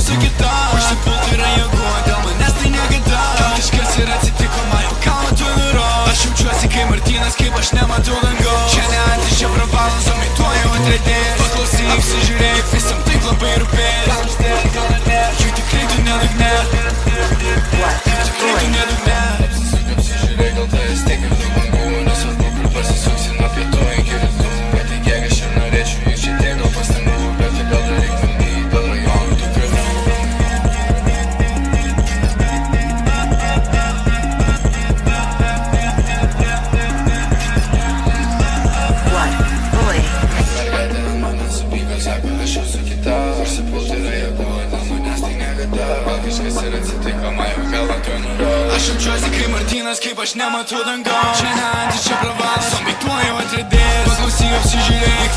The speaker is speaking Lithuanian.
su kita. Užsipulti yra jėgų, dėl manęs tai niekada. Gal kažkas ir atsitiko, man jau kalno tu nuros. Aš jaučiuosi kaip Martynas, kaip aš nematau dangaus. Čia ne antis, čia pravalas, o tuo jau atradėjęs. Paklausyk, apsižiūrėk, visam taip labai rūpės. Gal uždėk, gal ne, jų tikrai tu nedugne. Tikrai tu nedugne. Apsižiūrėk, gal tai vis tiek ir tu bangų. Nesvarbu, kur pasisuksi nuo pietų iki rytų. Bet tai kiek aš ir norėčiau, juk čia tiek daug pastangų. Bet tai gal dar reik bandyti, dėl rajonų tų kelių. Mergaitė ant manęs supyko, sako, aš jau su kita. Užsipulti yra jėgų, dėl manęs tai niekada. Gal kažkas ir atsitiko, man jau galva tuo nuros. Aš jaučiuosi kaip Martynas, kaip aš nematau dangaus. Čia ne antis, čia pravalas, o tuo jau atradėjęs. Paklausyk, apsižiūrėk,